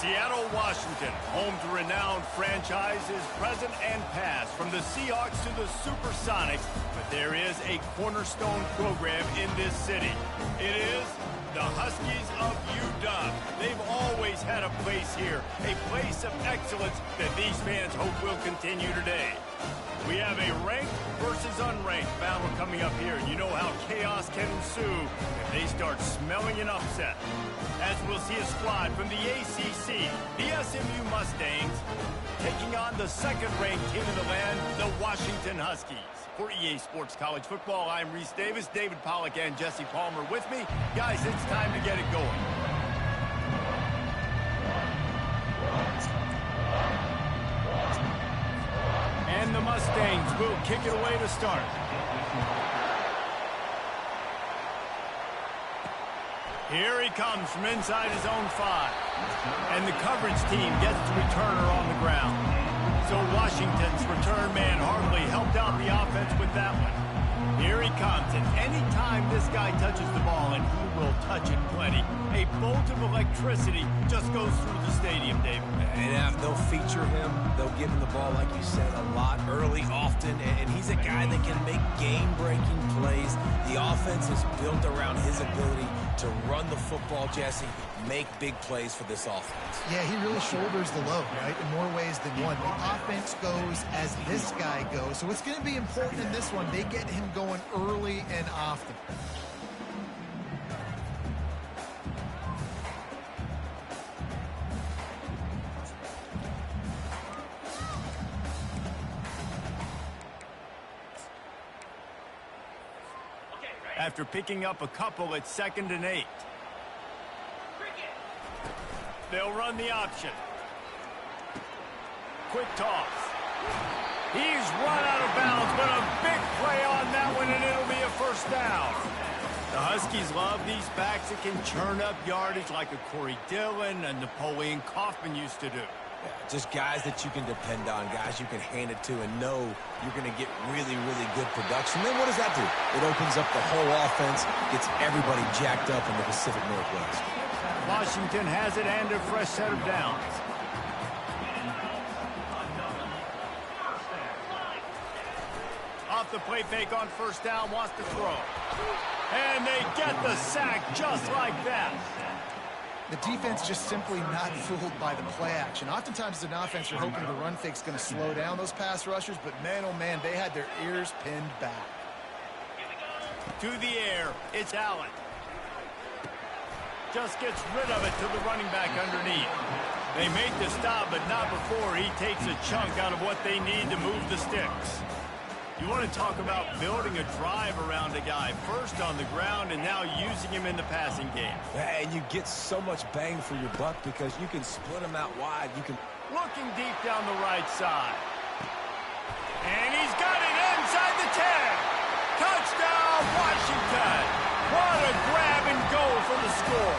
Seattle, Washington, home to renowned franchises present and past, from the Seahawks to the Supersonics, but there is a cornerstone program in this city. It is the Huskies of UW. They've always had a place here, a place of excellence that these fans hope will continue today. We have a ranked versus unranked battle coming up here, and you know how chaos can ensue if they start smelling an upset. As we'll see a squad from the ACC, the SMU Mustangs, taking on the second-ranked team in the land, the Washington Huskies. For EA Sports College Football, I'm Reese Davis, David Pollack, and Jesse Palmer with me. Guys, it's time to get it going. And the Mustangs will kick it away to start. Here he comes from inside his own 5. And the coverage team gets the returner on the ground. So Washington's return man hardly helped out the offense with that one. Here he comes, and anytime this guy touches the ball, and he will touch it plenty, a bolt of electricity just goes through the stadium, David. And they'll feature him. They'll give him the ball, like you said, a lot, early, often, and he's a guy that can make game-breaking plays. The offense is built around his ability to run the football, Jesse, make big plays for this offense. Yeah, he really shoulders the load, right, in more ways than one. The offense goes as this guy goes, so it's going to be important in this one. They get him going early and often. After picking up a couple at 2nd and 8. They'll run the option. Quick toss. He's run out of bounds, but a big play on that one, and it'll be a first down. The Huskies love these backs that can churn up yardage like a Corey Dillon and Napoleon Kaufman used to do. Yeah, just guys that you can depend on, guys you can hand it to and know you're going to get really, really good production. Then what does that do? It opens up the whole offense, gets everybody jacked up in the Pacific Northwest. Washington has it and a fresh set of downs. Off the play fake on first down, wants to throw. And they get the sack just like that. The defense just simply not fooled by the play action. Oftentimes as an offense, you're hoping the run fake's going to slow down those pass rushers, but man, oh man, they had their ears pinned back. To the air, it's Allen. Just gets rid of it to the running back underneath. They make the stop, but not before he takes a chunk out of what they need to move the sticks. You want to talk about building a drive around a guy, first on the ground and now using him in the passing game. And you get so much bang for your buck because you can split him out wide. You can looking deep down the right side. And he's got it inside the 10. Touchdown, Washington. What a grab and go for the score.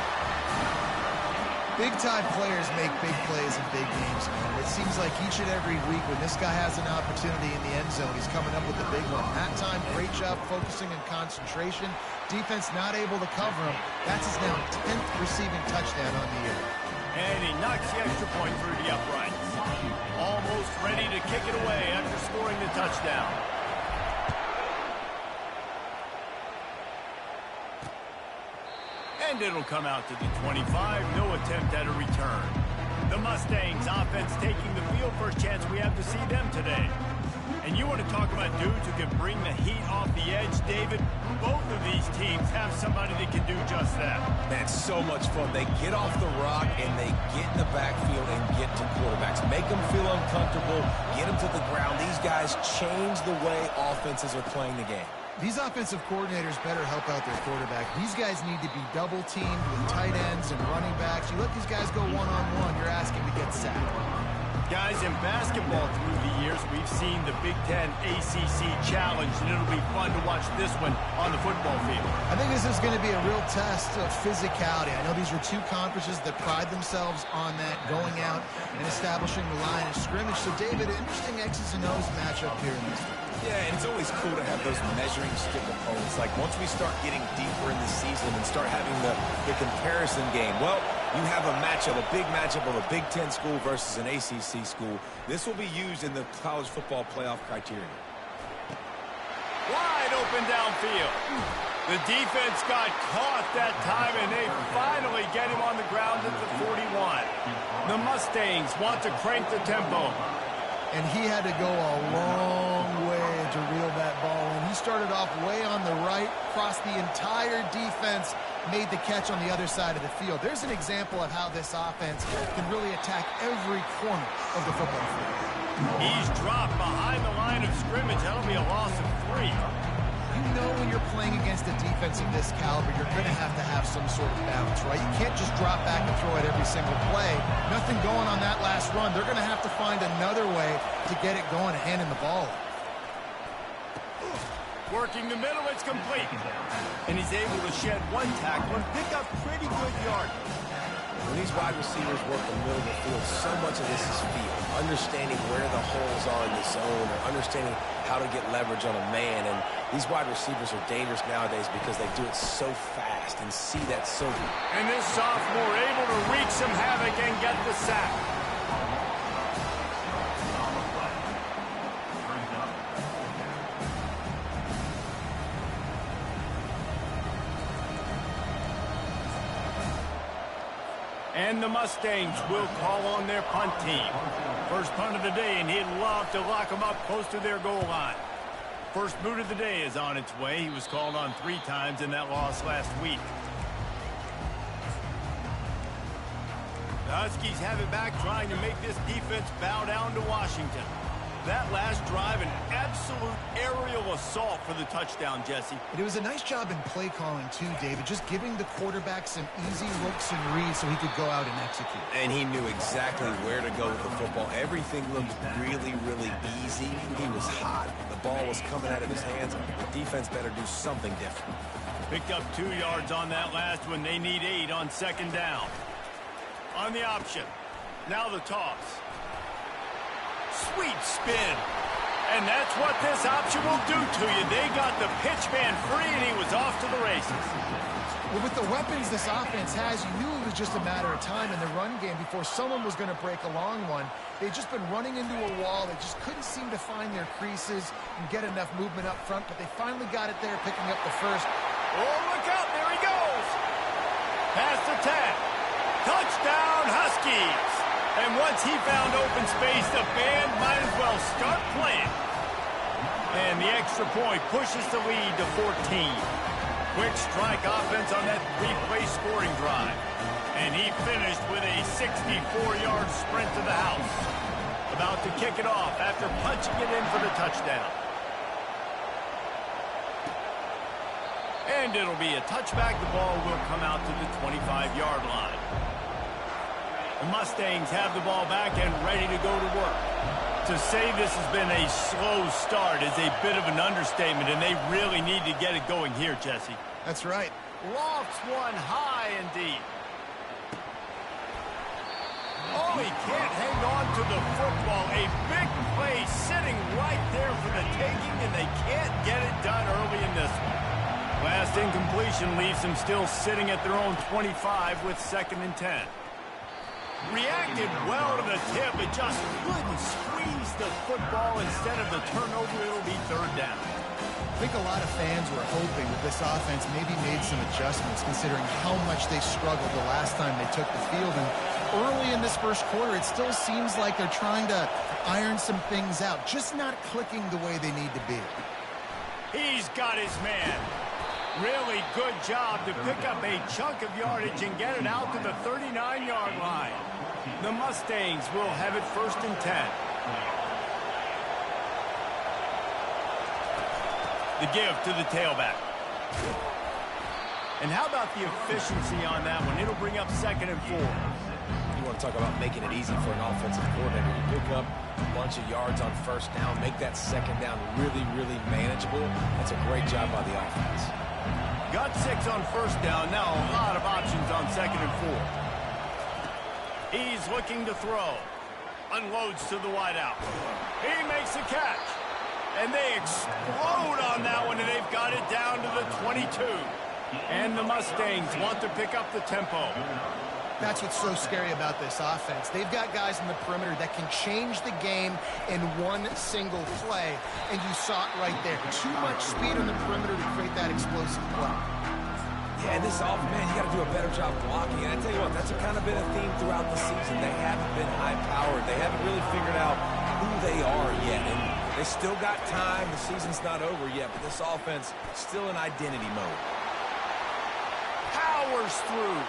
Big-time players make big plays in big games, man. It seems like each and every week when this guy has an opportunity in the end zone, he's coming up with a big one. That time, great job focusing and concentration. Defense not able to cover him. That's his now 10th receiving touchdown on the year. And he knocks the extra point through the uprights. Almost ready to kick it away after scoring the touchdown. And it'll come out to the 25. No attempt at a return. The Mustangs offense taking the field. First chance we have to see them today. And you want to talk about dudes who can bring the heat off the edge, David? Both of these teams have somebody that can do just that. Man, so much fun. They get off the rock and they get in the backfield and get to quarterbacks. Make them feel uncomfortable. Get them to the ground. These guys change the way offenses are playing the game. These offensive coordinators better help out their quarterback. These guys need to be double-teamed with tight ends and running backs. You let these guys go one-on-one, you're asking to get sacked. Guys, in basketball through the years, we've seen the Big Ten ACC Challenge, and it'll be fun to watch this one on the football field. I think this is going to be a real test of physicality. I know these are two conferences that pride themselves on that, going out and establishing the line of scrimmage. So, David, interesting X's and O's matchup here in this one. Yeah, and it's always cool to have those measuring stick opponents. Like, once we start getting deeper in the season and start having the comparison game, well, You have a matchup, a big matchup of a Big Ten school versus an ACC school. This will be used in the college football playoff criteria. Wide open downfield. The defense got caught that time, and they finally get him on the ground at the 41. The Mustangs want to crank the tempo. And he had to go a long way to reel that ball in. He started off way on the right, crossed the entire defense, made the catch on the other side of the field. There's an example of how this offense can really attack every corner of the football field. He's dropped behind the line of scrimmage. That'll be a loss of 3. You know when you're playing against a defense of this caliber, you're going to have some sort of balance, right? You can't just drop back and throw it every single play. Nothing going on that last run. They're going to have to find another way to get it going and handing the ball. Working the middle, it's complete. And he's able to shed 1 tackle and pick up pretty good yardage. When these wide receivers work the middle of the field, so much of this is feel. Understanding where the holes are in the zone, or understanding how to get leverage on a man. And these wide receivers are dangerous nowadays because they do it so fast and see that so good. And this sophomore able to wreak some havoc and get the sack. And the Mustangs will call on their punt team. First punt of the day, and he'd love to lock them up close to their goal line. First boot of the day is on its way. He was called on 3 times in that loss last week. The Huskies have it back, trying to make this defense bow down to Washington. That last drive, an absolute aerial assault for the touchdown, Jesse. And it was a nice job in play calling, too, David, just giving the quarterback some easy looks and reads so he could go out and execute. And he knew exactly where to go with the football. Everything looked really, really easy. He was hot. The ball was coming out of his hands. The defense better do something different. Picked up 2 yards on that last one. They need 8 on 2nd down. On the option. Now the toss. Sweet spin. And that's what this option will do to you. They got the pitch man free, and he was off to the races. Well, with the weapons this offense has, you knew it was just a matter of time in the run game before someone was going to break a long one. They'd just been running into a wall. They just couldn't seem to find their creases and get enough movement up front, but they finally got it there, picking up the first. Oh, look out. There he goes. Past the 10. Touchdown, Huskies. And once he found open space, the band might as well start playing. And the extra point pushes the lead to 14. Quick strike offense on that 3-play scoring drive. And he finished with a 64-yard sprint to the house. About to kick it off after punching it in for the touchdown. And it'll be a touchback. The ball will come out to the 25-yard line. The Mustangs have the ball back and ready to go to work. To say this has been a slow start is a bit of an understatement, and they really need to get it going here, Jesse. That's right. Lofts one high and deep. Oh, he can't hang on to the football. A big play sitting right there for the taking, and they can't get it done early in this one. Last incompletion leaves them still sitting at their own 25 with 2nd and 10. Reacted well to the tip, but just couldn't squeeze the football. Instead of the turnover, it'll be 3rd down. I think a lot of fans were hoping that this offense maybe made some adjustments, considering how much they struggled the last time they took the field. And early in this first quarter, it still seems like they're trying to iron some things out, just not clicking the way they need to be. He's got his man. Really good job to pick up a chunk of yardage and get it out to the 39-yard line. The Mustangs will have it 1st and 10. The give to the tailback. And how about the efficiency on that one? It'll bring up 2nd and 4. You want to talk about making it easy for an offensive coordinator. You pick up a bunch of yards on 1st down, make that 2nd down really, really manageable. That's a great job by the offense. Got 6 on 1st down. Now a lot of options on 2nd and 4. He's looking to throw. Unloads to the wideout. He makes a catch. And they explode on that one, and they've got it down to the 22. And the Mustangs want to pick up the tempo. That's what's so scary about this offense. They've got guys in the perimeter that can change the game in one single play, and you saw it right there. Too much speed on the perimeter to create that explosive play. Yeah, and this offense, man, you got to do a better job blocking. And I tell you what, that's kind of been a theme throughout the season. They haven't been high-powered. They haven't really figured out who they are yet. And they still got time. The season's not over yet, but this offense still in identity mode. Powers through.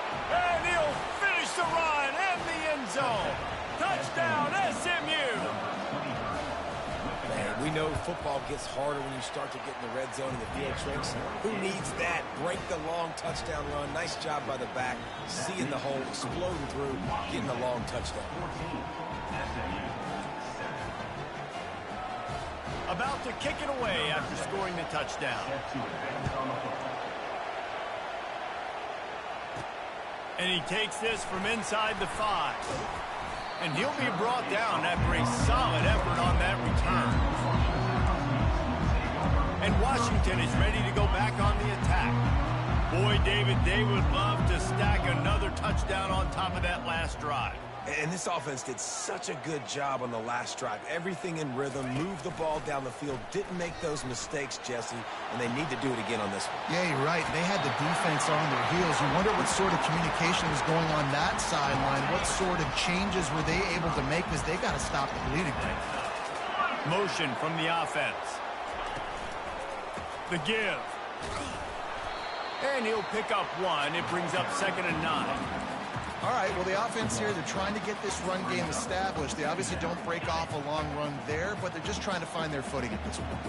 And he'll finish the run in the end zone. Touchdown, SMU. Man, we know football gets harder when you start to get in the red zone and the field tricks. Who needs that? Break the long touchdown run. Nice job by the back. Seeing the hole, exploding through, getting a long touchdown. About to kick it away after scoring the touchdown. And he takes this from inside the 5. And he'll be brought down after a solid effort on that return. And Washington is ready to go back on the attack. Boy, David, they would love to stack another touchdown on top of that last drive. And this offense did such a good job on the last drive. Everything in rhythm, moved the ball down the field, didn't make those mistakes, Jesse, and they need to do it again on this one. Yeah, you're right. They had the defense on their heels. You wonder what sort of communication was going on that sideline. What sort of changes were they able to make, because they got to stop the bleeding right now. Motion from the offense. The give. And he'll pick up 1. It brings up 2nd and 9. All right, well, the offense here, they're trying to get this run game established. They obviously don't break off a long run there, but they're just trying to find their footing at this point.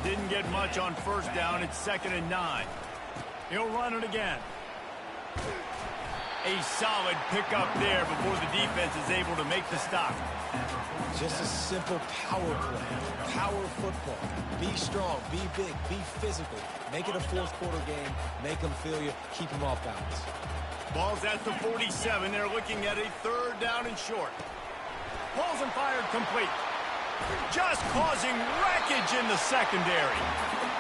Didn't get much on first down. It's 2nd and 9. He'll run it again. A solid pickup there before the defense is able to make the stop. Just a simple power play. Power football. Be strong, be big, be physical. Make it a fourth-quarter game. Make them feel you. Keep them off balance. Ball's at the 47. They're looking at a 3rd down and short. Pulls and fired complete. Just causing wreckage in the secondary.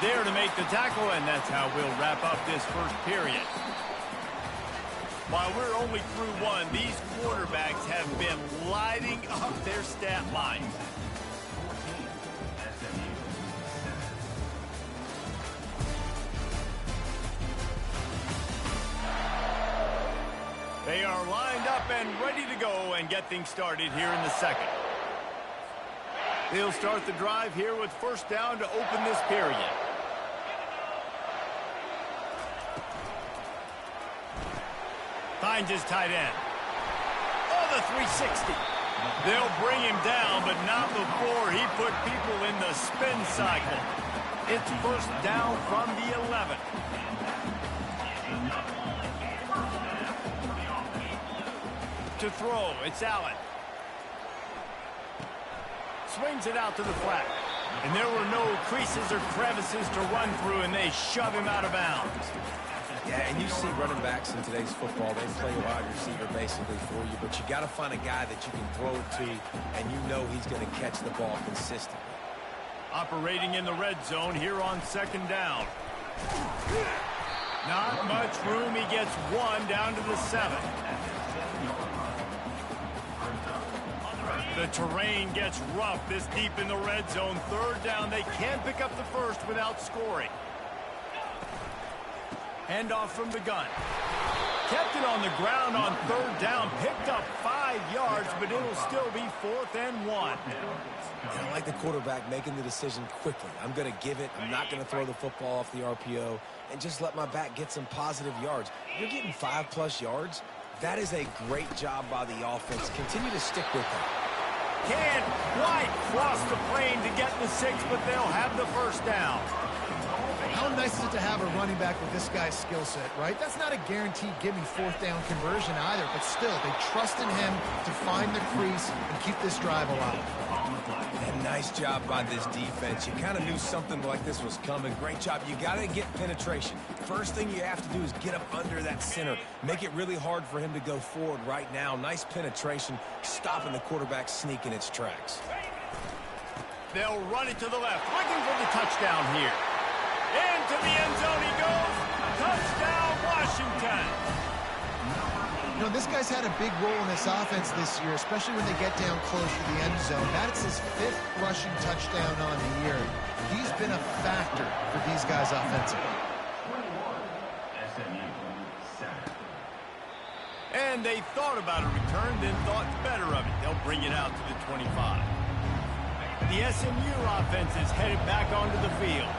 There to make the tackle, and that's how we'll wrap up this first period. While we're only through 1, these quarterbacks have been lighting up their stat line. They are lined up and ready to go and get things started here in the second. They'll start the drive here with first down to open this period. Finds his tight end. Oh, the 360. They'll bring him down, but not before he put people in the spin cycle. It's first down from the 11. To throw, it's Allen. Swings it out to the flat. And there were no creases or crevices to run through, and they shove him out of bounds. Yeah, and you see running backs in today's football, they play wide receiver basically for you, but you got to find a guy that you can throw it to, and you know he's going to catch the ball consistently. Operating in the red zone here on 2nd down. Not much room. He gets 1 down to the 7. The terrain gets rough this deep in the red zone. 3rd down. They can pick up the first without scoring. Handoff from the gun. Kept it on the ground on 3rd down. Picked up 5 yards, but it'll still be 4th and 1. I like the quarterback making the decision quickly. I'm going to give it. I'm not going to throw the football off the RPO and just let my back get some positive yards. You're getting 5+ yards. That is a great job by the offense. Continue to stick with that. Can't quite cross the plane to get the 6, but they'll have the first down. How nice is it to have a running back with this guy's skill set, right? That's not a guaranteed give-me 4th down conversion either, but still, they trust in him to find the crease and keep this drive alive. And nice job by this defense. You kind of knew something like this was coming. Great job. You got to get penetration. First thing you have to do is get up under that center. Make it really hard for him to go forward right now. Nice penetration, stopping the quarterback sneak in its tracks. They'll run it to the left, looking for the touchdown here. Into the end zone he goes. Touchdown, Washington. You know, this guy's had a big role in this offense this year, especially when they get down close to the end zone. That's his 5th rushing touchdown on the year. He's been a factor for these guys offensively. And they thought about a return, then thought better of it. They'll bring it out to the 25. The SMU offense is headed back onto the field.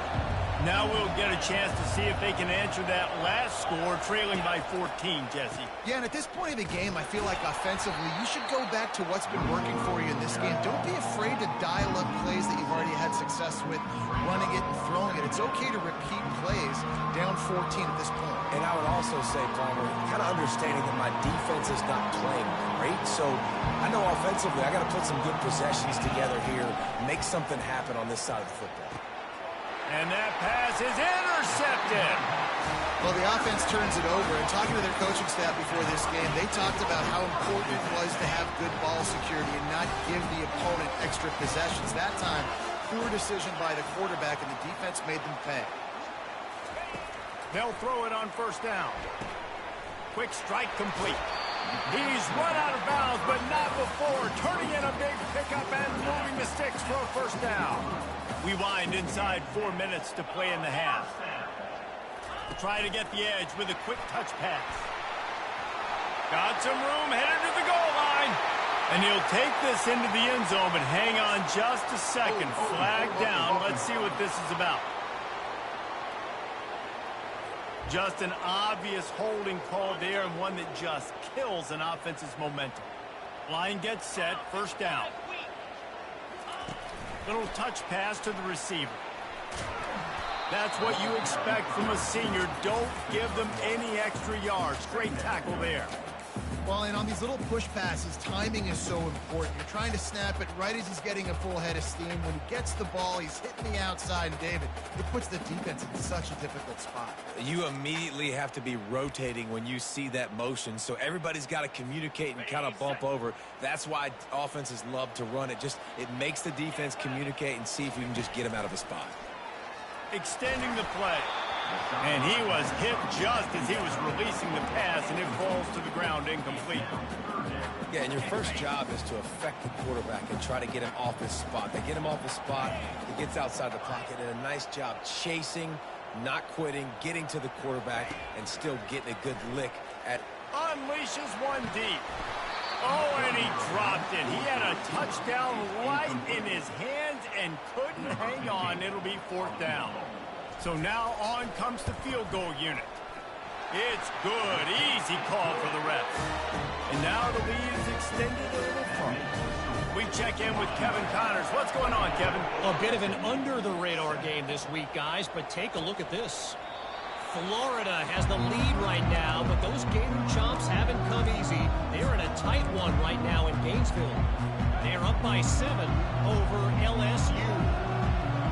Now we'll get a chance to see if they can answer that last score, trailing by 14, Jesse. Yeah, and at this point of the game, I feel like offensively, you should go back to what's been working for you in this game. Don't be afraid to dial up plays that you've already had success with, running it and throwing it. It's okay to repeat plays down 14 at this point. And I would also say, Palmer, kind of understanding that my defense is not playing great, so I know offensively I got to put some good possessions together here, make something happen on this side of the football. And that pass is intercepted. Well, the offense turns it over, and talking to their coaching staff before this game, they talked about how important it was to have good ball security and not give the opponent extra possessions. That time, poor decision by the quarterback, and the defense made them pay. They'll throw it on first down. Quick strike complete. He's run out of bounds, but not before. Turning in a big pickup and moving the sticks for a first down. We wind inside 4 minutes to play in the half. Try to get the edge with a quick touch pass. Got some room, headed to the goal line. And he'll take this into the end zone, but hang on just a second. Flag down. Let's see what this is about. Just an obvious holding call there, and one that just kills an offense's momentum. Line gets set, first down. Little touch pass to the receiver. That's what you expect from a senior. Don't give them any extra yards. Great tackle there. Well, and on these little push passes, timing is so important. You're trying to snap it right as he's getting a full head of steam. When he gets the ball, he's hitting the outside, and David, it puts the defense in such a difficult spot. You immediately have to be rotating when you see that motion, so everybody's got to communicate and kind of bump over. That's why offenses love to run it. It makes the defense communicate and see if you can just get him out of a spot. Extending the play. And he was hit just as he was releasing the pass, and it falls to the ground incomplete. Yeah, and your first job is to affect the quarterback and try to get him off his spot. They get him off his spot, he gets outside the pocket, and a nice job chasing, not quitting, getting to the quarterback, and still getting a good lick at... Unleashes one deep. Oh, and he dropped it. He had a touchdown right in his hands and couldn't hang on. It'll be fourth down. So now on comes the field goal unit. It's good. Easy call for the refs. And now the lead is extended a little further. We check in with Kevin Connors. What's going on, Kevin? A bit of an under-the-radar game this week, guys, but take a look at this. Florida has the lead right now, but those Gator Chomps haven't come easy. They're in a tight one right now in Gainesville. They're up by 7 over LSU.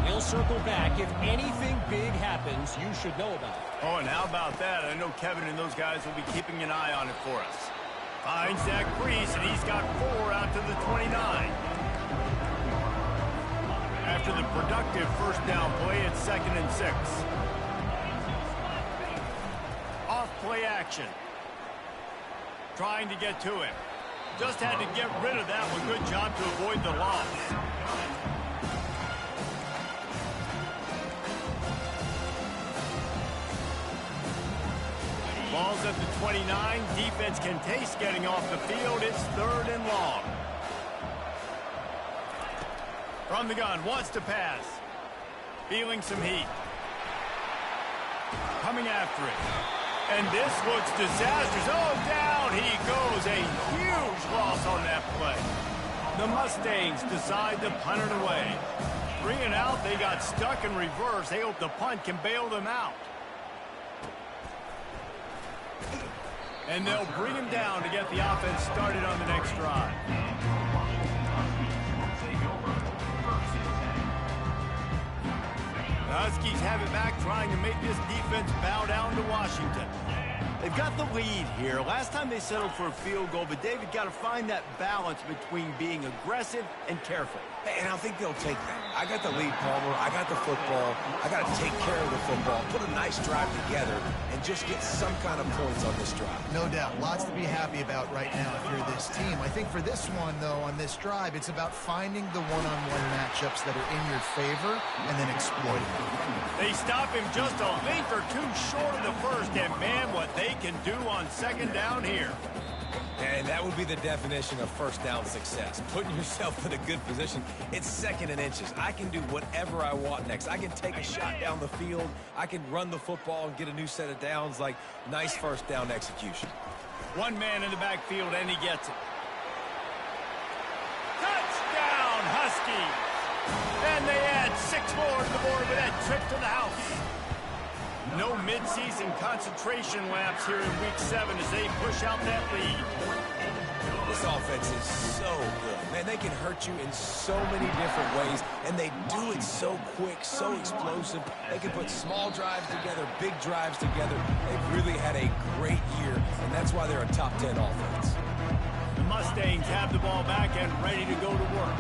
We'll circle back. If anything big happens, you should know about it. Oh, and how about that? I know Kevin and those guys will be keeping an eye on it for us. Finds that crease, and he's got 4 out to the 29. After the productive first down play, it's 2nd and 6. Off play action. Trying to get to him. Just had to get rid of that one. Good job to avoid the loss. Ball's at the 29. Defense can taste getting off the field. It's 3rd and long. From the gun, wants to pass. Feeling some heat. Coming after it. And this looks disastrous. Oh, down he goes. A huge loss on that play. The Mustangs decide to punt it away. 3 and out, they got stuck in reverse. They hope the punt can bail them out. And they'll bring him down to get the offense started on the next drive. The Huskies have it back, trying to make this defense bow down to Washington. They've got the lead here. Last time they settled for a field goal, but David got to find that balance between being aggressive and careful. And I think they'll take that. I got the lead, Palmer. I got the football. I got to take care of the football, put a nice drive together, and just get some kind of points on this drive. No doubt. Lots to be happy about right now if you're this team. I think for this one, though, on this drive, it's about finding the one-on-one matchups that are in your favor and then exploiting them. They stop him just a length or two short of the first, and man, what they can do on second down here. And that would be the definition of first down success. Putting yourself in a good position. It's second and inches. I can do whatever I want next. I can take a shot down the field. I can run the football and get a new set of downs. Like, nice first down execution. One man in the backfield, and he gets it. Touchdown, Huskies! And they add 6 more to the board with that trip to the house. No midseason concentration laps here in Week 7 as they push out that lead. This offense is so good. Man, they can hurt you in so many different ways, and they do it so quick, so explosive. They can put small drives together, big drives together. They've really had a great year, and that's why they're a top 10 offense. The Mustangs have the ball back and ready to go to work.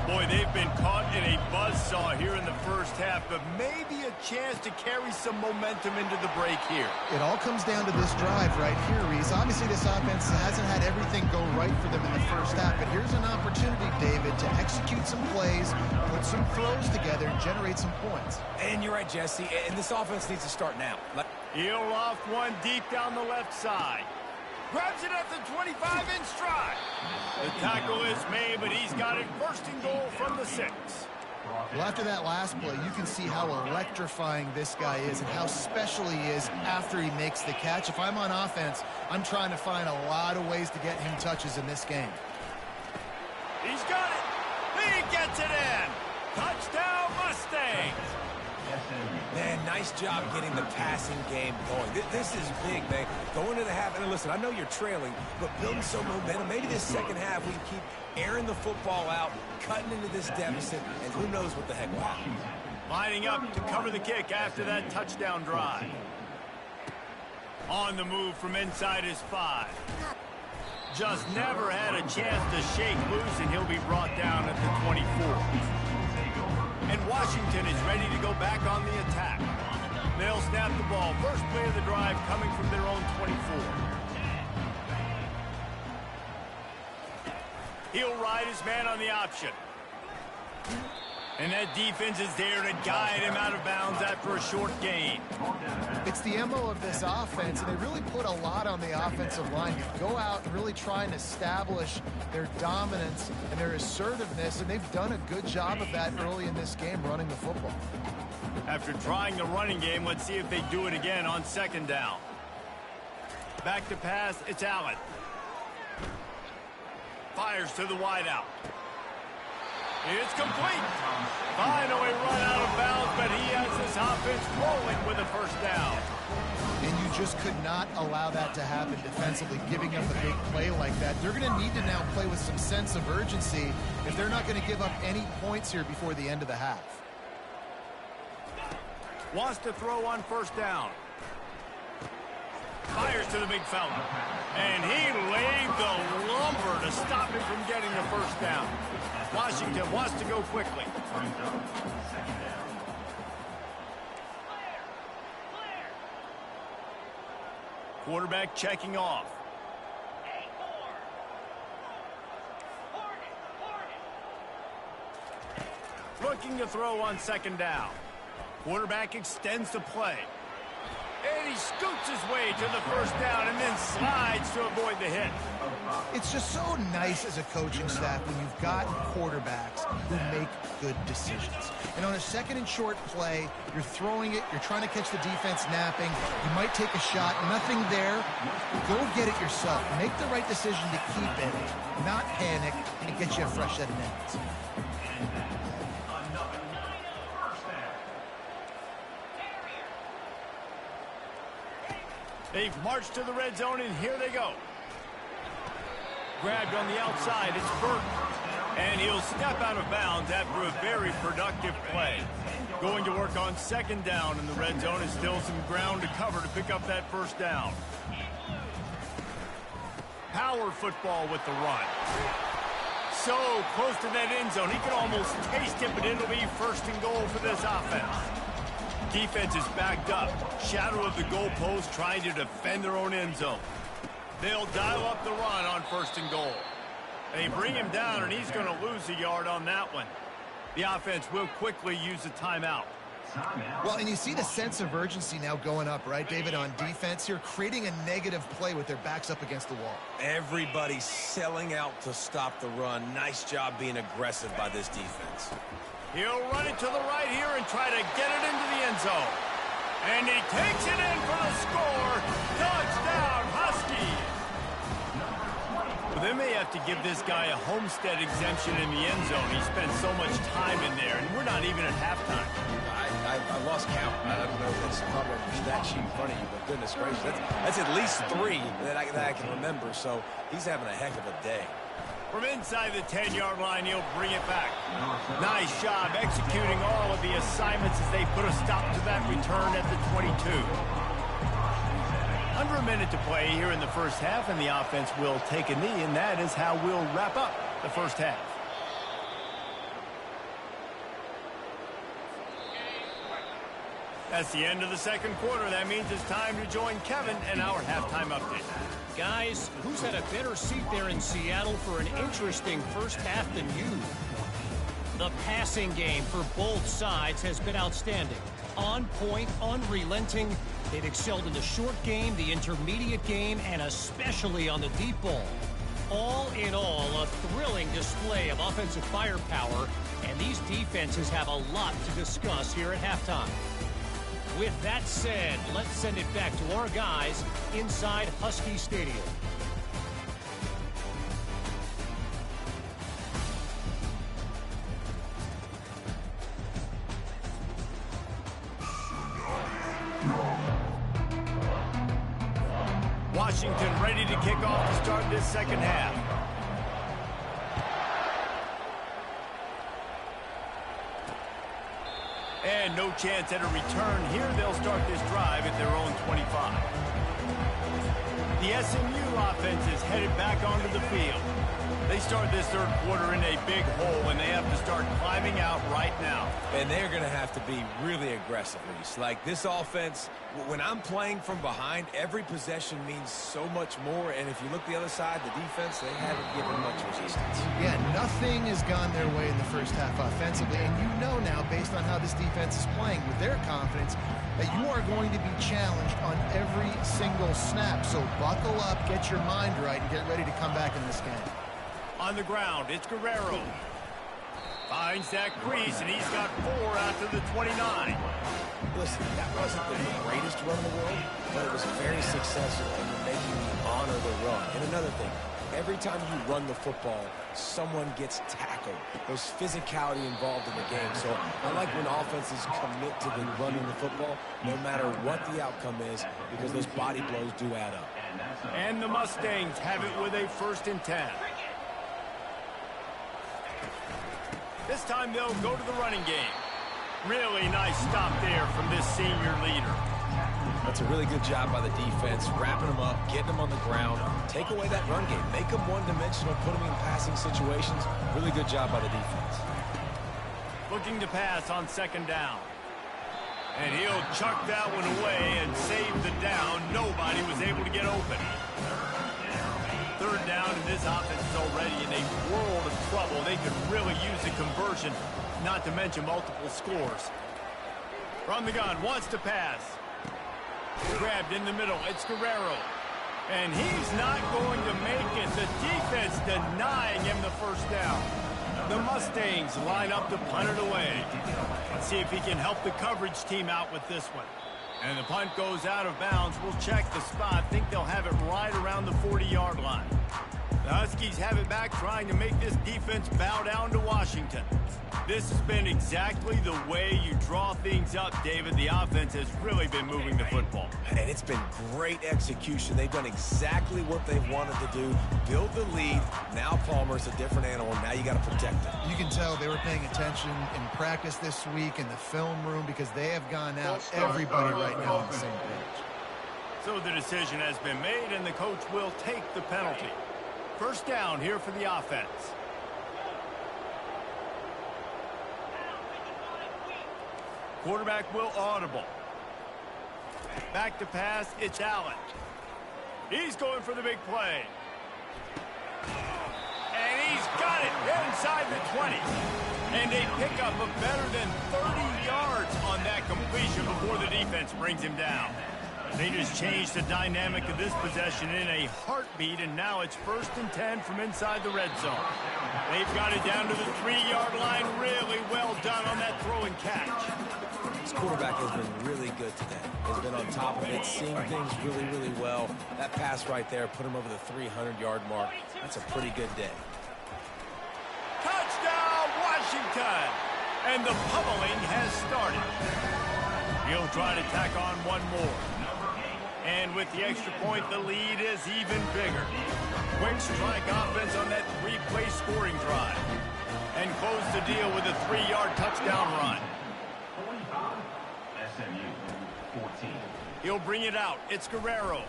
Boy, they've been caught in a buzzsaw here in the first half, but maybe a chance to carry some momentum into the break here. It all comes down to this drive right here, Reese. Obviously, this offense hasn't had everything go right for them in the first half, but here's an opportunity, David, to execute some plays, put some throws together, and generate some points. And you're right, Jesse, and this offense needs to start now. He'll loft one deep down the left side. Grabs it at the 25 in stride. The tackle is made, but he's got it first and goal from the 6. Well, after that last play, you can see how electrifying this guy is and how special he is after he makes the catch. If I'm on offense, I'm trying to find a lot of ways to get him touches in this game. He's got it. He gets it in. Touchdown, Mustangs. Man, nice job getting the passing game going. This is big, man. Going to the half, and listen, I know you're trailing, but building some momentum. Maybe this second half we can keep airing the football out, cutting into this deficit, and who knows what the heck will happen. Lining up to cover the kick after that touchdown drive. On the move from inside his 5. Just never had a chance to shake loose, and he'll be brought down at the 24. And Washington is ready to go back on the attack. They'll snap the ball. First play of the drive coming from their own 24. He'll ride his man on the option. And that defense is there to guide him out of bounds after a short gain. It's the MO of this offense, and they really put a lot on the offensive line to go out and really try and establish their dominance and their assertiveness, and they've done a good job of that early in this game running the football. After trying the running game, let's see if they do it again on second down. Back to pass, it's Allen. Fires to the wideout. It's complete. Finally run out of bounds, but he has this offense rolling with a first down. And you just could not allow that to happen defensively, giving up a big play like that. They're going to need to now play with some sense of urgency if they're not going to give up any points here before the end of the half. Wants to throw on first down. Fires to the big fella. And he laid the lumber to stop him from getting the first down. Washington wants to go quickly. Quarterback checking off. Looking to throw on second down. Quarterback extends the play. And he scoots his way to the first down and then slides to avoid the hit. It's just so nice as a coaching staff when you've got quarterbacks who make good decisions. And on a second and short play, you're throwing it, you're trying to catch the defense napping, you might take a shot, nothing there. Go get it yourself. Make the right decision to keep it, not panic, and get you a fresh set of downs. They've marched to the red zone, and here they go. Grabbed on the outside, it's Burton. And he'll step out of bounds after a very productive play. Going to work on second down in the red zone. Is still some ground to cover to pick up that first down. Power football with the run. So close to that end zone. He can almost taste it, but it'll be first and goal for this offense. Defense is backed up. Shadow of the goalpost trying to defend their own end zone. They'll dial up the run on first and goal. They bring him down, and he's going to lose a yard on that one. The offense will quickly use a timeout. Well, and you see the sense of urgency now going up, right, David, on defense here, creating a negative play with their backs up against the wall. Everybody's selling out to stop the run. Nice job being aggressive by this defense. He'll run it to the right here and try to get it into the end zone. And he takes it in for the score. Touchdown, Huskies. Well, they may have to give this guy a homestead exemption in the end zone. He spent so much time in there, and we're not even at halftime. I lost count. I don't know if it's probably that sheet in front of you, but goodness gracious, that's at least 3 that I can remember, so he's having a heck of a day. From inside the 10-yard line, he'll bring it back. Nice job executing all of the assignments as they put a stop to that return at the 22. Under a minute to play here in the first half, and the offense will take a knee, and that is how we'll wrap up the first half. That's the end of the second quarter. That means it's time to join Kevin and our halftime update. Guys, who's had a better seat there in Seattle for an interesting first half than you? The passing game for both sides has been outstanding. On point, unrelenting. They've excelled in the short game, the intermediate game, and especially on the deep ball. All in all, a thrilling display of offensive firepower, and these defenses have a lot to discuss here at halftime. With that said, let's send it back to our guys inside Husky Stadium. Washington ready to kick off to start this second half. And no chance at a return here. They'll start this drive at their own 25. The SMU offense is headed back onto the field. They start this third quarter in a big hole, and they have to start climbing out right now. And they're going to have to be really aggressive. Like this offense, when I'm playing from behind, every possession means so much more. And if you look the other side, the defense, they haven't given much resistance. Yeah, nothing has gone their way in the first half offensively. And you know now, based on how this defense is playing with their confidence, that you are going to be challenged on every single snap. So buckle up, get your mind right, and get ready to come back in this game. On the ground, it's Guerrero. Finds that crease, and he's got 4 out to the 29. Listen, that wasn't the greatest run in the world, but it was very successful in making me honor the run. And another thing, every time you run the football, someone gets tackled. There's physicality involved in the game. So I like when offenses commit to the running the football, no matter what the outcome is, because those body blows do add up. And the Mustangs have it with a 1st and 10. This time they'll go to the running game. Really nice stop there from this senior leader. That's a really good job by the defense, wrapping them up, getting them on the ground. Take away that run game. Make them one-dimensional, put them in passing situations. Really good job by the defense. Looking to pass on second down. And he'll chuck that one away and save the down. Nobody was able to get open. Third down, and this offense is already in a world of trouble. They could really use a conversion, not to mention multiple scores. From the gun, wants to pass. Grabbed in the middle, it's Guerrero. And he's not going to make it. The defense denying him the first down. The Mustangs line up to punt it away. Let's see if he can help the coverage team out with this one. And the punt goes out of bounds. We'll check the spot. Think they'll have it right around the 40-yard line. The Huskies have it back, trying to make this defense bow down to Washington. This has been exactly the way you draw things up, David. The offense has really been moving the football. And it's been great execution. They've done exactly what they wanted to do. Build the lead. Now Palmer Palmer, it's a different animal. Now you got to protect it. You can tell they were paying attention in practice this week in the film room because they have gone out, everybody right now on the same page. So the decision has been made, and the coach will take the penalty. First down here for the offense. Quarterback will audible. Back to pass, it's Allen. He's going for the big play. And he's got it inside the 20. And a pickup of better than 30 yards on that completion before the defense brings him down. They just changed the dynamic of this possession in a heartbeat, and now it's 1st and 10 from inside the red zone. They've got it down to the 3-yard line. Really well done on that throw and catch. This quarterback has been really good today. He's been on top of it, seeing things really, really well. That pass right there put him over the 300-yard mark. That's a pretty good day. Touchdown, Washington! And the pummeling has started. He'll try to tack on one more. And with the extra point, the lead is even bigger. Quick strike offense on that 3-play scoring drive. And close the deal with a 3-yard touchdown run. SMU 14. He'll bring it out. It's Guerrero.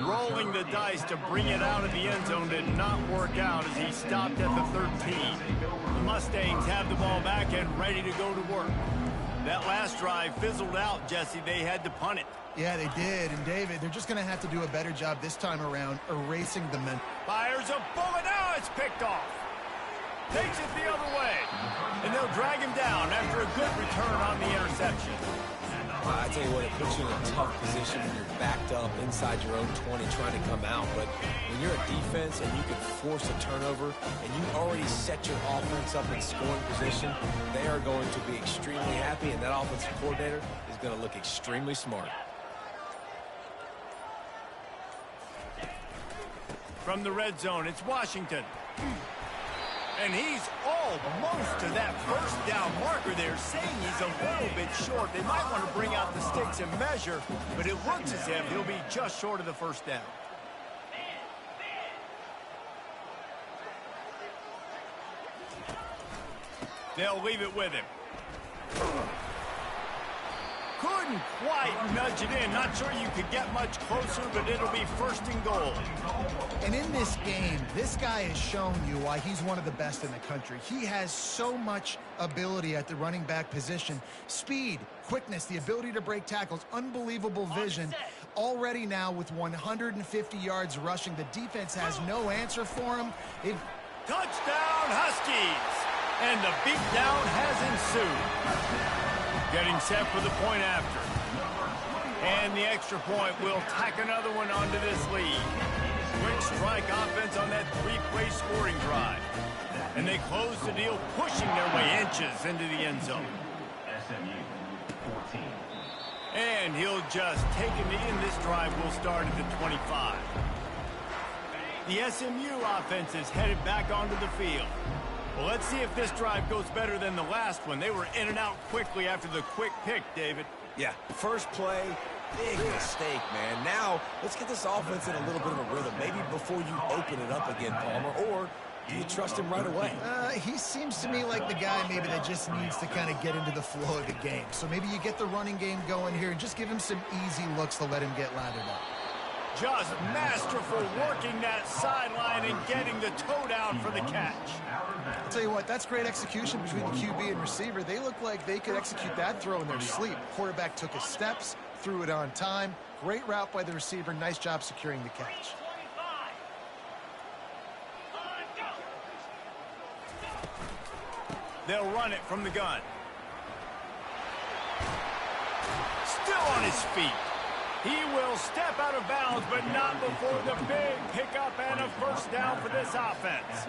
Rolling the dice to bring it out of the end zone did not work out as he stopped at the 13. The Mustangs have the ball back and ready to go to work. That last drive fizzled out, Jesse. They had to punt it. Yeah, they did. And, David, they're just going to have to do a better job this time around erasing the men. Fires a bullet. Now it's picked off. Takes it the other way. And they'll drag him down after a good return on the interception. I tell you what, it puts you in a tough position when you're backed up inside your own 20 trying to come out. But when you're a defense and you can force a turnover and you already set your offense up in scoring position, they are going to be extremely happy, and that offensive coordinator is going to look extremely smart. From the red zone, it's Washington. And he's almost to that first down marker there, saying he's a little bit short. They might want to bring out the sticks and measure, but it looks as if he'll be just short of the first down. They'll leave it with him. Couldn't quite nudge it in. Not sure you could get much closer, but it'll be 1st and goal. And in this game, this guy has shown you why he's one of the best in the country. He has so much ability at the running back position. Speed, quickness, the ability to break tackles, unbelievable vision. Already now with 150 yards rushing, the defense has no answer for him. Touchdown, Huskies! And the beatdown has ensued. Getting set for the point after. And the extra point will tack another one onto this lead. Quick strike offense on that 3-play scoring drive. And they close the deal, pushing their way inches into the end zone. SMU 14. And he'll just take a knee, and this drive will start at the 25. The SMU offense is headed back onto the field. Well, let's see if this drive goes better than the last one. They were in and out quickly after the quick pick, David. Yeah, first play, big mistake, man. Now, let's get this offense in a little bit of a rhythm. Maybe before you open it up again, Palmer, or do you trust him right away? He seems to me like the guy maybe that just needs to kind of get into the flow of the game. So maybe you get the running game going here and just give him some easy looks to let him get lathered up. Just masterful working that sideline and getting the toe down for the catch. I'll tell you what, that's great execution between the QB and receiver. They look like they could execute that throw in their sleep. Quarterback took his steps, threw it on time. Great route by the receiver. Nice job securing the catch. They'll run it from the gun. Still on his feet. He will step out of bounds, but not before the big pickup and a first down for this offense.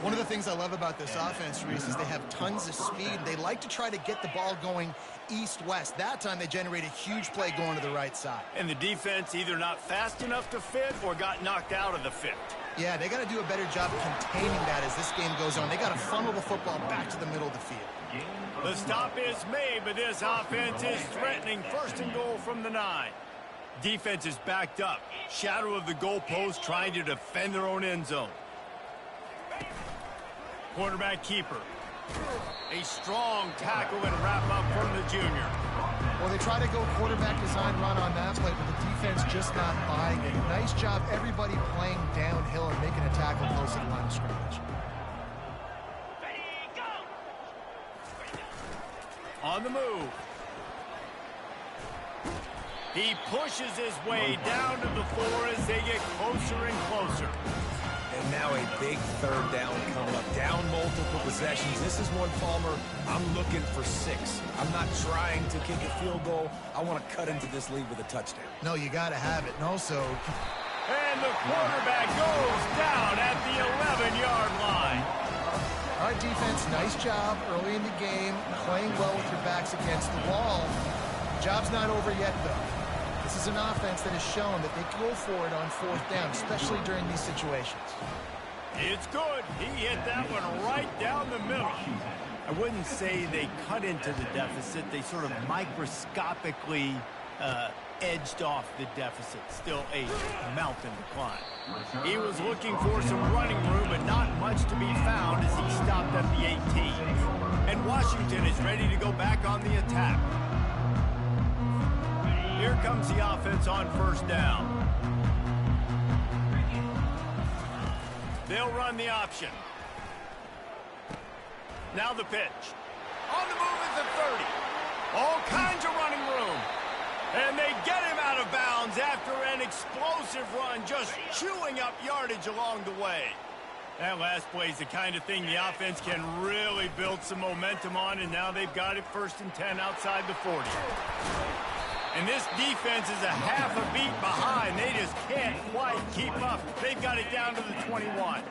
One of the things I love about this offense, Reese, is they have tons of speed. They like to try to get the ball going east-west. That time they generate a huge play going to the right side. And the defense either not fast enough to fit or got knocked out of the fit. Yeah, they got to do a better job containing that as this game goes on. They got to funnel the football back to the middle of the field. The stop is made, but this offense is threatening 1st and goal from the 9. Defense is backed up. Shadow of the goalpost trying to defend their own end zone. Quarterback keeper. A strong tackle and wrap-up from the junior. Well, they try to go quarterback design run on that play, but the defense just not buying it. Nice job, everybody playing downhill and making a tackle close to the line of scrimmage. On the move. He pushes his way down to the 4 as they get closer and closer. And now a big third down coming up. Down multiple possessions. This is one, Palmer, I'm looking for 6. I'm not trying to kick a field goal. I want to cut into this lead with a touchdown. No, you got to have it. And also... And the quarterback goes down at the 11-yard line. All right, defense, nice job early in the game, playing well with your backs against the wall. Job's not over yet, though. This is an offense that has shown that they can go for it on 4th down, especially during these situations. It's good. He hit that one right down the middle. I wouldn't say they cut into the deficit. They sort of microscopically edged off the deficit. Still a mountain to climb. He was looking for some running room, but not much to be found as he stopped at the 18. And Washington is ready to go back on the attack. Here comes the offense on 1st down. They'll run the option. Now the pitch. On the move at the 30. All kinds of running room. And they get him out of bounds after an explosive run, just chewing up yardage along the way. That last play is the kind of thing the offense can really build some momentum on, and now they've got it 1st and 10 outside the 40. And this defense is a half a beat behind. They just can't quite keep up. They've got it down to the 21.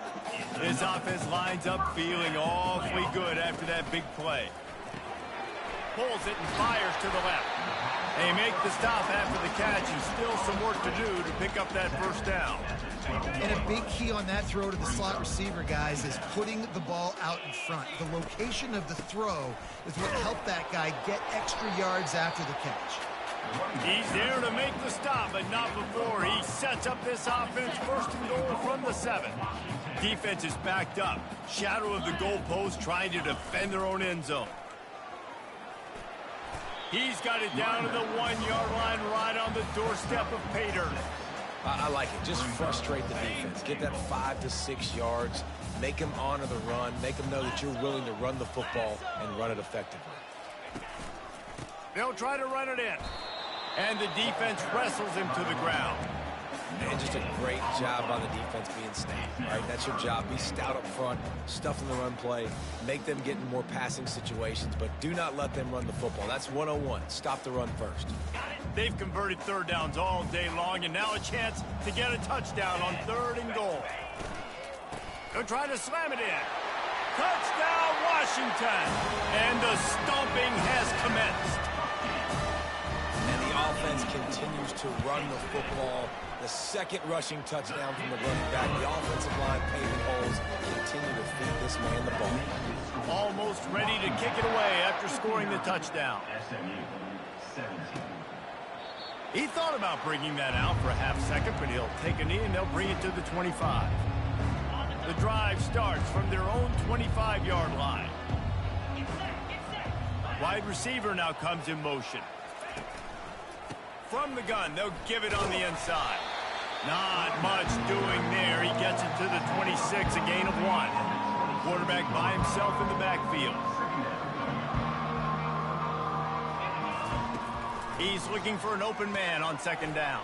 This offense lines up feeling awfully good after that big play. Pulls it and fires to the left. They make the stop after the catch, and still some work to do to pick up that 1st down. And a big key on that throw to the slot receiver, guys, is putting the ball out in front. The location of the throw is what helped that guy get extra yards after the catch. He's there to make the stop, but not before he sets up this offense 1st and goal from the 7. Defense is backed up. Shadow of the goalpost, trying to defend their own end zone. He's got it down to the 1-yard line, right on the doorstep of pay dirt. I like it. Just frustrate the defense. Get that 5 to 6 yards. Make them honor the run. Make them know that you're willing to run the football and run it effectively. They'll try to run it in. And the defense wrestles him to the ground. And just a great job on the defense being stout. Right? That's your job. Be stout up front, stuff in the run play, make them get in more passing situations, but do not let them run the football. That's 101. Stop the run first. They've converted 3rd downs all day long, and now a chance to get a touchdown on 3rd and goal. They're trying to slam it in. Touchdown, Washington! And the stomping has commenced. And the offense continues to run the football. The 2nd rushing touchdown from the running back. The offensive line paving holes. Continue to feed this man the ball. Almost ready to kick it away after scoring the touchdown. SMU 17. He thought about bringing that out for a half-second, but he'll take a knee and they'll bring it to the 25. The drive starts from their own 25-yard line. Wide receiver now comes in motion. From the gun, they'll give it on the inside. Not much doing there. He gets it to the 26, a gain of 1. Quarterback by himself in the backfield. He's looking for an open man on 2nd down.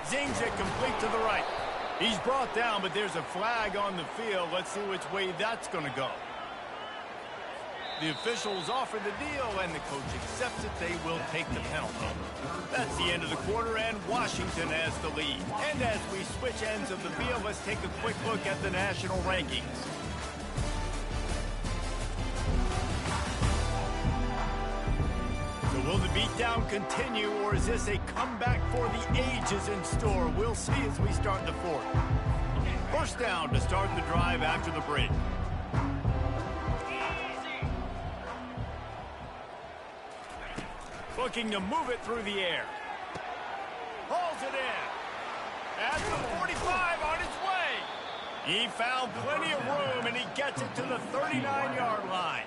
Zings it complete to the right. He's brought down, but there's a flag on the field. Let's see which way that's going to go. The officials offer the deal, and the coach accepts it. They will take the penalty. That's the end of the quarter, and Washington has the lead. And as we switch ends of the field, let's take a quick look at the national rankings. So will the beatdown continue, or is this a comeback for the ages in store? We'll see as we start the 4th. 1st down to start the drive after the break. Looking to move it through the air. Hauls it in. At the 45 on his way. He found plenty of room, and he gets it to the 39-yard line.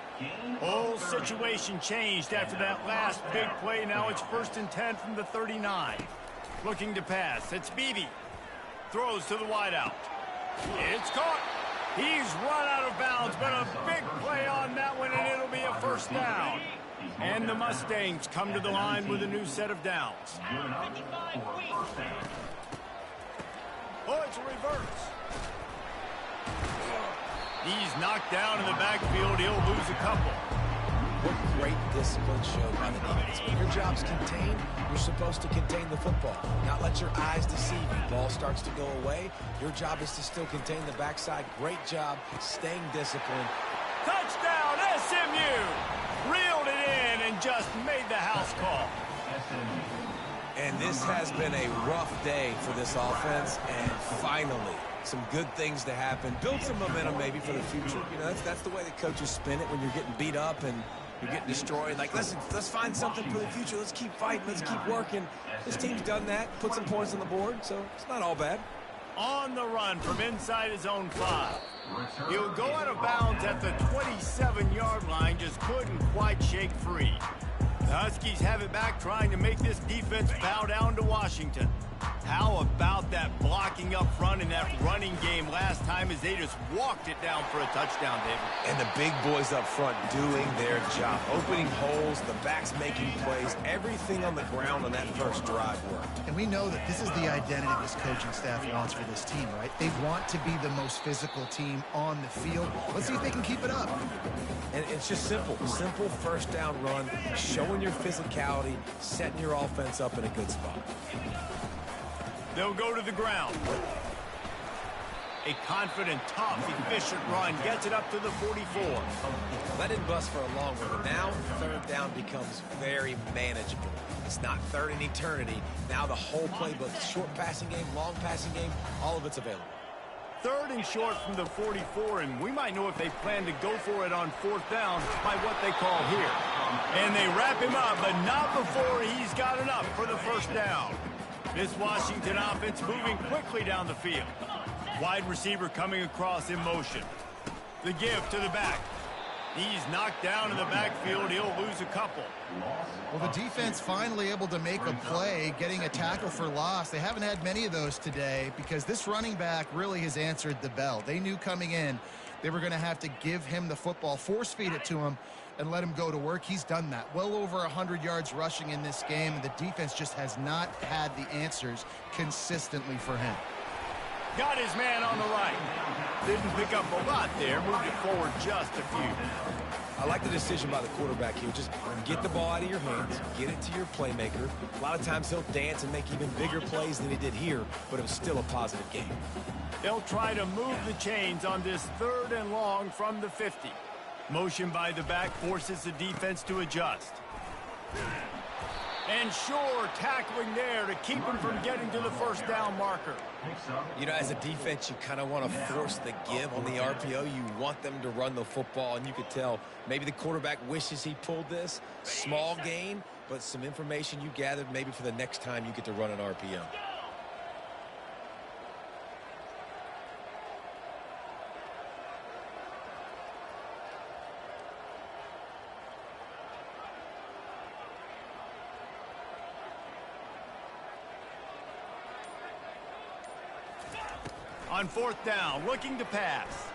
Whole situation changed after that last big play. Now it's 1st and 10 from the 39. Looking to pass. It's Beebe. Throws to the wideout. It's caught. He's run out of bounds, but a big play on that one, and it'll be a 1st down. And the Mustangs come to the line with a new set of downs. Oh, it's a reverse. He's knocked down in the backfield. He'll lose a couple. What great discipline showed by the defense. When your job's contained, you're supposed to contain the football, not let your eyes deceive you. Ball starts to go away. Your job is to still contain the backside. Great job staying disciplined. Touchdown, SMU! Reeled it in and just made the house call. And this has been a rough day for this offense, and finally, some good things to happen. Build some momentum maybe for the future. You know, that's the way the coaches spin it when you're getting beat up and you're getting destroyed. Like, listen, let's find something for the future. Let's keep fighting. Let's keep working. This team's done that, put some points on the board, so it's not all bad. On the run from inside his own 5. He'll go out of bounds at the 27-yard line, just couldn't quite shake free. The Huskies have it back, trying to make this defense bow down to Washington. How about that blocking up front in that running game last time as they just walked it down for a touchdown, David? And the big boys up front doing their job. Opening holes, the backs making plays, everything on the ground on that first drive worked. And we know that this is the identity this coaching staff wants for this team, right? They want to be the most physical team on the field. Let's see if they can keep it up. And it's just simple. Simple 1st down run, showing your physicality, setting your offense up in a good spot. They'll go to the ground. A confident, tough, efficient run gets it up to the 44. That didn't bust for a long one. Now, 3rd down becomes very manageable. It's not 3rd in eternity. Now the whole playbook, short passing game, long passing game, all of it's available. 3rd and short from the 44, and we might know if they plan to go for it on 4th down by what they call here. And they wrap him up, but not before he's got enough for the 1st down. This Washington offense moving quickly down the field. Wide receiver coming across in motion. The give to the back. He's knocked down in the backfield. He'll lose a couple. Well, the defense finally able to make a play, getting a tackle for loss. They haven't had many of those today because this running back really has answered the bell. They knew coming in they were going to have to give him the football, force feed it to him, and let him go to work. He's done that. Well over 100 yards rushing in this game, and the defense just has not had the answers consistently for him. Got his man on the right. Didn't pick up a lot there. Moved it forward just a few. I like the decision by the quarterback here. Just get the ball out of your hands, get it to your playmaker. A lot of times he'll dance and make even bigger plays than he did here, but it was still a positive game. They'll try to move the chains on this 3rd and long from the 50. Motion by the back forces the defense to adjust. And sure, tackling there to keep him from getting to the 1st down marker. You know, as a defense, you kind of want to force the give on the RPO. You want them to run the football, and you could tell maybe the quarterback wishes he pulled this. Small gain, but some information you gathered maybe for the next time you get to run an RPO. On 4th down, looking to pass.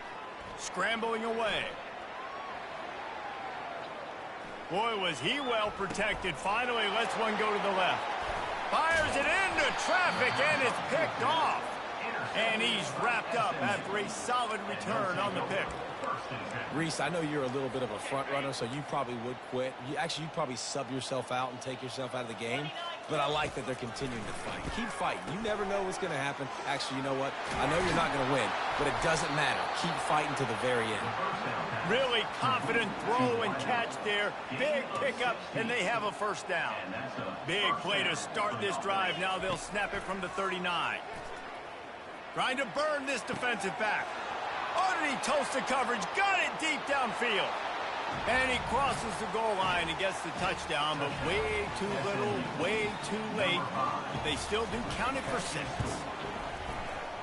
Scrambling away. Boy, was he well protected. Finally lets one go to the left. Fires it into traffic, and it's picked off. And he's wrapped up after a solid return on the pick. Reese, I know you're a little bit of a front runner, so you probably would quit. You'd probably sub yourself out and take yourself out of the game. But I like that they're continuing to fight. Keep fighting. You never know what's going to happen. Actually, you know what? I know you're not going to win, but it doesn't matter. Keep fighting to the very end. Really confident throw and catch there. Big pickup, and they have a 1st down. Big play to start this drive. Now they'll snap it from the 39. Trying to burn this defensive back. Underneath toasted coverage. Got it deep downfield. And he crosses the goal line and gets the touchdown, but way too little, way too late. They still do count it for 6.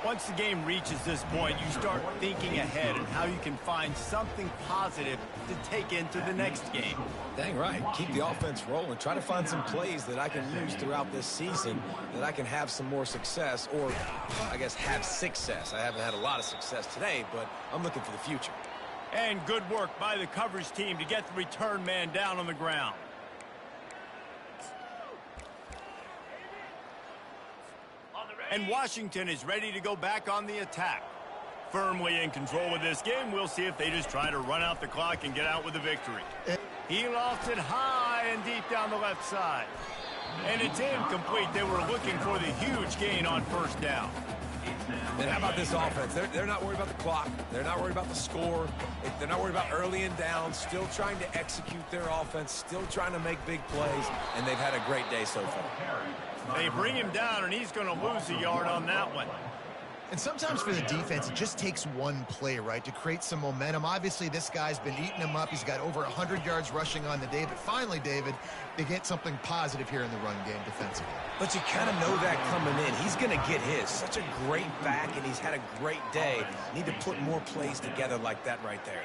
Once the game reaches this point, you start thinking ahead and how you can find something positive to take into the next game. Dang right. Keep the offense rolling. Try to find some plays that I can use throughout this season that I can have some more success, or I guess have success. I haven't had a lot of success today, but I'm looking for the future. And good work by the coverage team to get the return man down on the ground. And Washington is ready to go back on the attack. Firmly in control of this game, we'll see if they just try to run out the clock and get out with a victory. He lofts it high and deep down the left side. And it's incomplete. They were looking for the huge gain on first down. And how about this offense? They're not worried about the clock. They're not worried about the score. They're not worried about early and down. Still trying to execute their offense. Still trying to make big plays. And they've had a great day so far. They bring him down, and he's going to lose a yard on that one. And sometimes for the defense, it just takes one play, right, to create some momentum. Obviously, this guy's been eating him up. He's got over 100 yards rushing on the day. But finally, David, they get something positive here in the run game defensively. But you kind of know that coming in. He's going to get his. Such a great back, and he's had a great day. Need to put more plays together like that right there.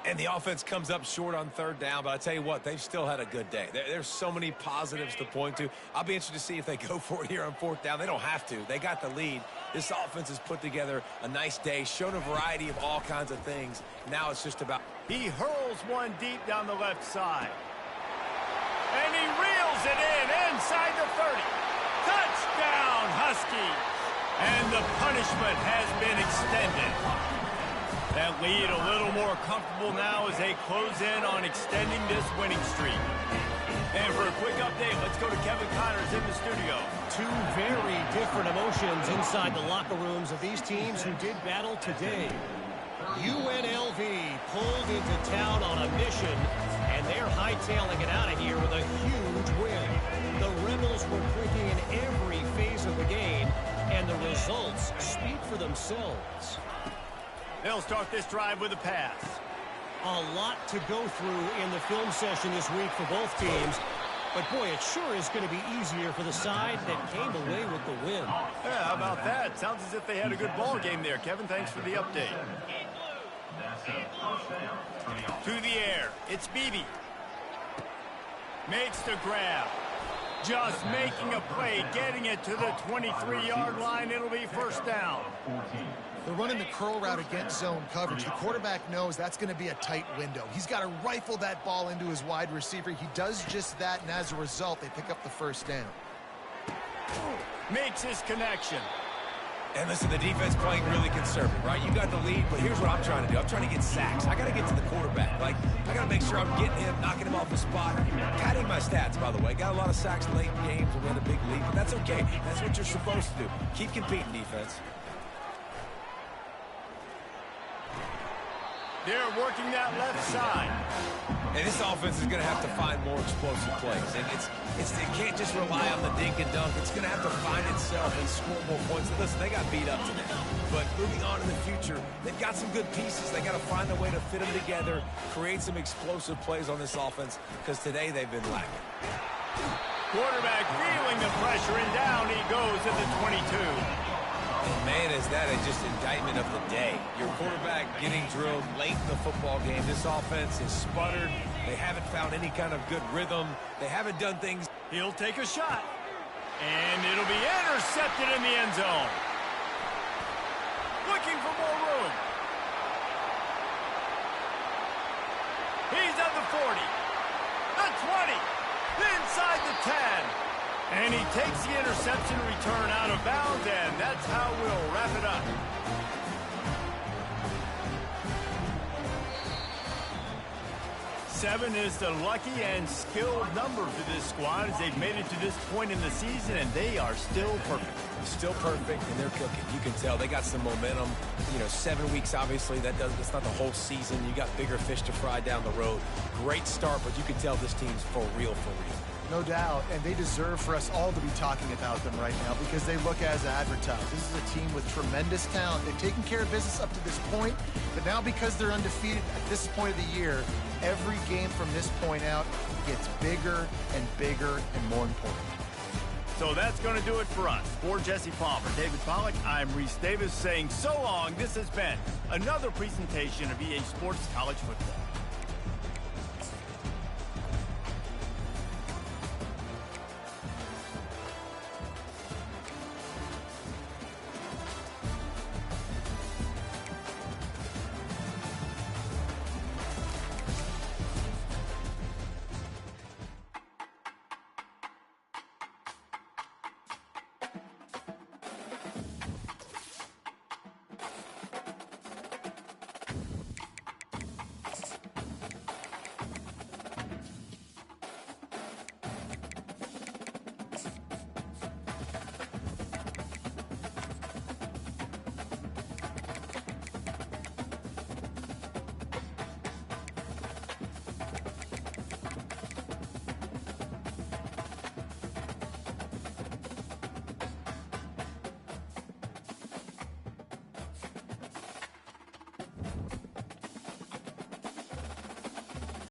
And the offense comes up short on third down, but I tell you what, they've still had a good day. There's so many positives to point to. I'll be interested to see if they go for it here on fourth down. They don't have to. They got the lead. This offense has put together a nice day, shown a variety of all kinds of things. Now it's just about... He hurls one deep down the left side. And he reels it in inside the 30. Touchdown, Huskies! And the punishment has been extended. That lead a little more comfortable now as they close in on extending this winning streak. And for a quick update, let's go to Kevin Connors in the studio. Two very different emotions inside the locker rooms of these teams who did battle today. UNLV pulled into town on a mission, and they're hightailing it out of here with a huge win. The Rebels were clicking in every phase of the game, and the results speak for themselves. They'll start this drive with a pass. A lot to go through in the film session this week for both teams. But, boy, it sure is going to be easier for the side that came away with the win. Yeah, how about that? Sounds as if they had a good ball game there. Kevin, thanks for the update. To the air. It's Beebe. Makes the grab. Just making a play, getting it to the 23-yard line. It'll be first down. They're running the curl route against zone coverage. The quarterback knows that's going to be a tight window. He's got to rifle that ball into his wide receiver. He does just that, and as a result, they pick up the first down. Makes his connection. And listen, the defense playing really conservative, right? You got the lead, but here's what I'm trying to do. I'm trying to get sacks. I got to get to the quarterback. Like, I got to make sure I'm getting him, knocking him off the spot. Padding my stats, by the way. Got a lot of sacks late in games when we had a big lead, but that's okay. That's what you're supposed to do. Keep competing, defense. They're working that left side. And this offense is going to have to find more explosive plays. And it can't just rely on the dink and dunk. It's going to have to find itself and score more points. And listen, they got beat up today. But moving on in the future, they've got some good pieces. They got to find a way to fit them together, create some explosive plays on this offense, because today they've been lacking. Quarterback feeling the pressure, and down he goes at the 22. And man, is that just indictment of the day. Your quarterback getting drilled late in the football game. This offense has sputtered. They haven't found any kind of good rhythm. They haven't done things. He'll take a shot. And it'll be intercepted in the end zone. Looking for more room. He's at the 40. The 20. Inside the 10. And he takes the interception return out of bounds, and that's how we'll wrap it up. Seven is the lucky and skilled number for this squad as they've made it to this point in the season, and they are still perfect. Still perfect, and they're cooking. You can tell they got some momentum. 7 weeks, obviously, that's not the whole season. You got bigger fish to fry down the road. Great start, but you can tell this team's for real, for real. No doubt, and they deserve for us all to be talking about them right now because they look as advertised. This is a team with tremendous talent. They've taken care of business up to this point, but now because they're undefeated at this point of the year, every game from this point out gets bigger and bigger and more important. So that's going to do it for us. For Jesse Palmer, David Pollack, I'm Reese Davis saying so long. This has been another presentation of EA Sports College Football.